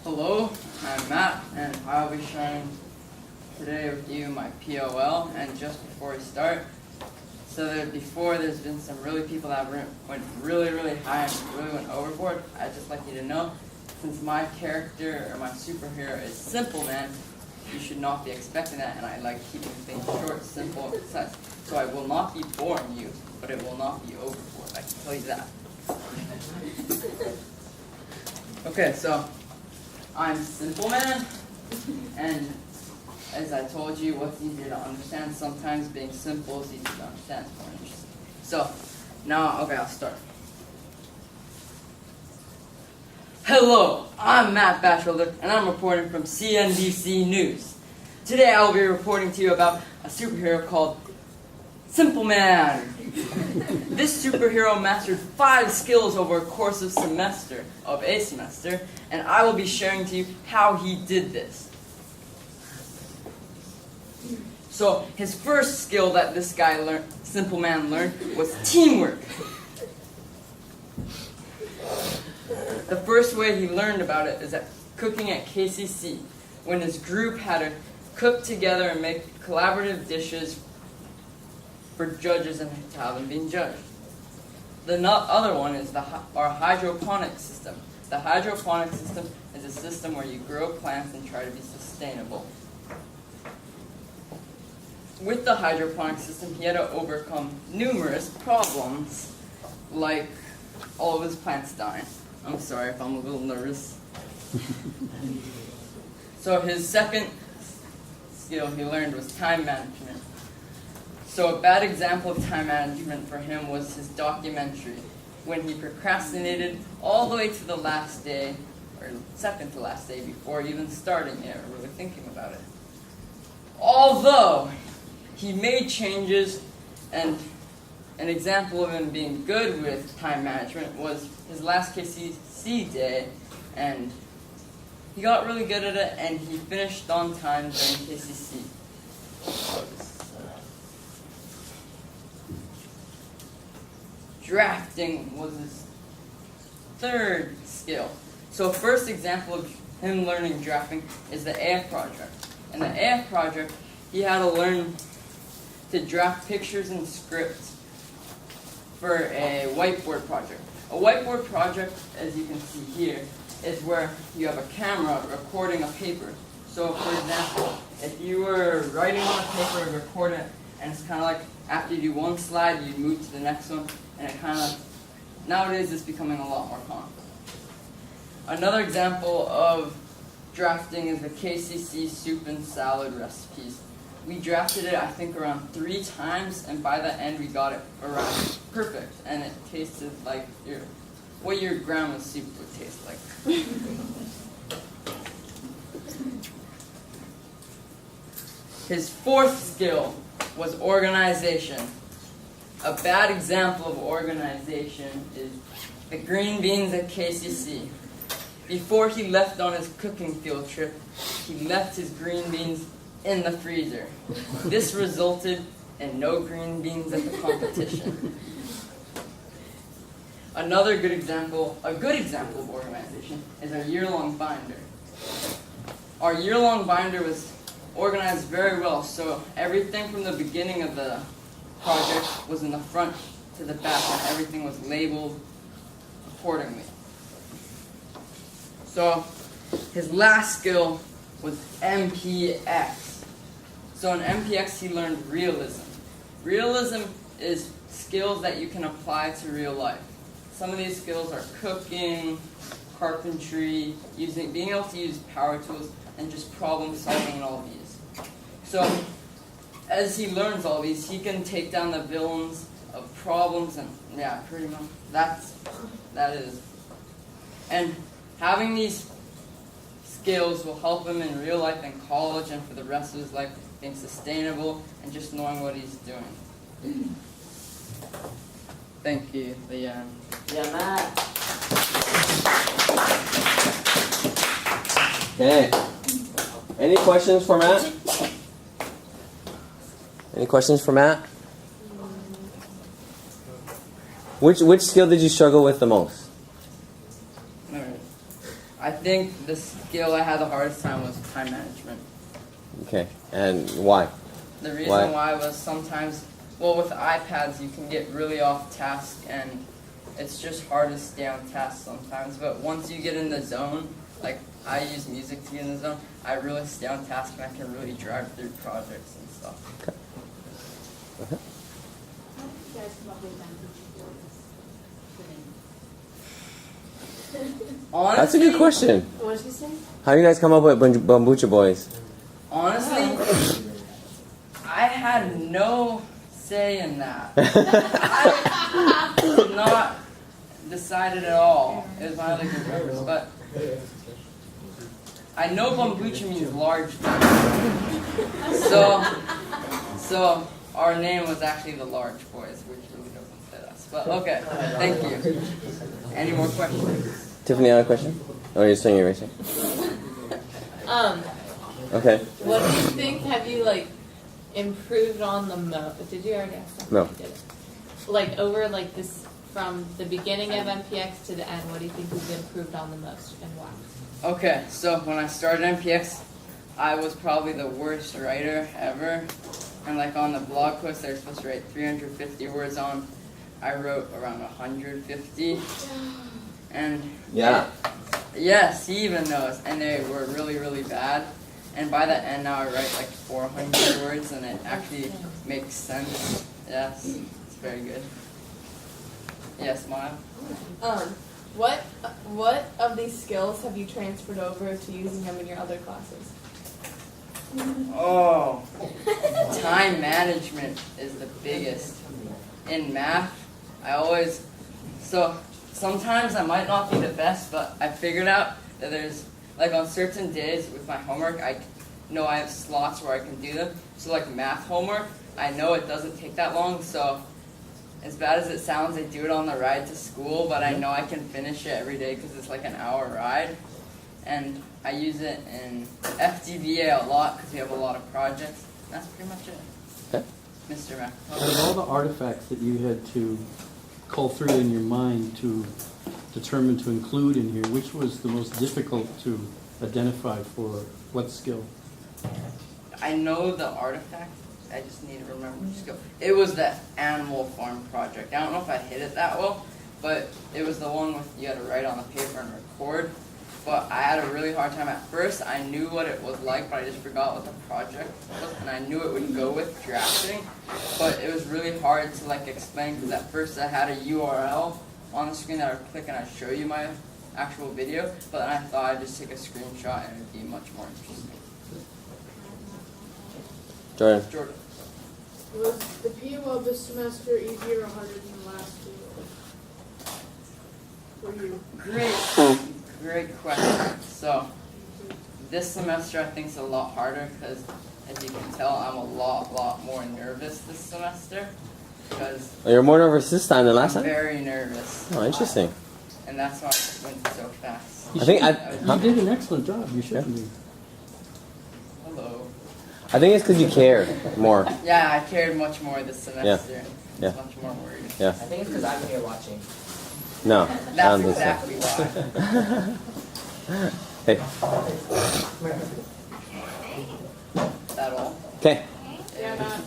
Hello, I'm Matt, and I'll be sharing today with you my POL. And just before we start, before there's been some people that went really high and really went overboard. I'd just like you to know, since my character or my superhero is Simple Man, you should not be expecting that, and I like keeping things short, simple, and concise. So I will not be boring you, but it will not be overboard. I can tell you that. Okay, so I'm Simple Man, and as I told you, what's easier to understand? Sometimes being simple is easier to understand. It's more interesting. So, now, okay, I'll start. Hello, I'm Matt Batchelder, and I'm reporting from CNBC News. Today I will be reporting to you about a superhero called Simple Man. This superhero mastered 5 skills over a course of a semester, and I will be sharing to you how he did this. So, his first skill that this guy Simple Man learned, was teamwork. The first way he learned about it is at cooking at KCC, when his group had to cook together and make collaborative dishes for judges and to have them being judged. The other one is our hydroponic system. The hydroponic system is a system where you grow plants and try to be sustainable. With the hydroponic system, he had to overcome numerous problems, like all of his plants dying. I'm sorry if I'm a little nervous. So his second skill he learned was time management. So a bad example of time management for him was his documentary, when he procrastinated all the way to the last day, or second to last day, before even starting it or really thinking about it. Although he made changes, and an example of him being good with time management was his last KCC day, and he got really good at it, and he finished on time during KCC. Drafting was his third skill. So first example of him learning drafting is the AF project. In the AF project, he had to learn to draft pictures and scripts for a whiteboard project. A whiteboard project, as you can see here, is where you have a camera recording a paper. So for example, if you were writing on a paper and record it, and it's kind of like after you do one slide, you move to the next one, and it kind of, nowadays it's becoming a lot more common. Another example of drafting is the KCC soup and salad recipes. We drafted it, I think, around 3 times, and by the end we got it around perfect, and it tasted like what your grandma's soup would taste like. His fourth skill was organization. A bad example of organization is the green beans at KCC. Before he left on his cooking field trip, he left his green beans in the freezer. This resulted in no green beans at the competition. Another good example of organization is our year-long binder. Our year-long binder was organized very well, so everything from the beginning of the project was in the front to the back, and everything was labeled accordingly. So his last skill was MPX. So in MPX he learned realism. Realism is skills that you can apply to real life. Some of these skills are cooking, carpentry, being able to use power tools, and just problem solving and all these. So as he learns all these, he can take down the villains of problems, and yeah, pretty much that is. And having these skills will help him in real life and college and for the rest of his life, being sustainable and just knowing what he's doing. Thank you, Leanne. Yeah, Matt. Okay. Any questions for Matt? Any questions for Matt? Which skill did you struggle with the most? I think the skill I had the hardest time was time management. Okay. And why? The reason why was sometimes, well, with iPads you can get really off task and it's just hard to stay on task sometimes. But once you get in the zone, like I use music to get in the zone, I really stay on task and I can really drive through projects and stuff. Okay. How did you guys come up with Honestly, That's a good question. What did you say? How do you guys come up with Bambucha Boys? Honestly, I had no say in that. I did not decide it at all. It was my other group members, but I know Bambucha means large. So our name was actually the Large Boys, which really doesn't fit us. But okay, thank you. Any more questions? Tiffany, you have a question? Oh, you're saying erasing. Okay. What do you think have you like improved on the most? Did you already ask that? No. You did. Like over like this from the beginning of MPX to the end, what do you think you've improved on the most and why? Okay, so when I started MPX, I was probably the worst writer ever. And like on the blog post they're supposed to write 350 words on, I wrote around 150. And Yeah. yes, he even knows. And they were really, really bad. And by the end now I write like 400 words and it actually makes sense. Yes, it's very good. Yes, Maya? What of these skills have you transferred over to using them in your other classes? Oh, time management is the biggest. In math, so sometimes I might not be the best, but I figured out that there's, like on certain days with my homework, I know I have slots where I can do them. So like math homework, I know it doesn't take that long, so as bad as it sounds, I do it on the ride to school, but I know I can finish it every day because it's like an hour ride. And I use it in FDVA a lot because we have a lot of projects. That's pretty much it. Okay. Mr. Mac. Of all the artifacts that you had to cull through in your mind to determine to include in here, which was the most difficult to identify for what skill? I know the artifact. I just need to remember which skill. It was the animal farm project. I don't know if I hit it that well, but it was the one with you had to write on the paper and record. But I had a really hard time at first. I knew what it was like, but I just forgot what the project was, and I knew it would go with drafting. But it was really hard to like explain because at first I had a URL on the screen that I would click and I'd show you my actual video. But then I thought I'd just take a screenshot and it'd be much more interesting. Jordan. Was the POL this semester easier or harder than the last two? For you? Great question. So this semester I think is a lot harder because, as you can tell, I'm a lot more nervous this semester because Oh, you're more nervous this time than last I'm time? very nervous. Oh, interesting. And that's why it went so fast. I think You did an excellent job. You should be. Hello. I think it's because you care more. Yeah, I cared much more this semester. Yeah. Much more worried. Yeah. I think it's because I'm here watching. No. That's I don't think so. exactly why. Hey. Is that all? Okay. Yeah, Matt.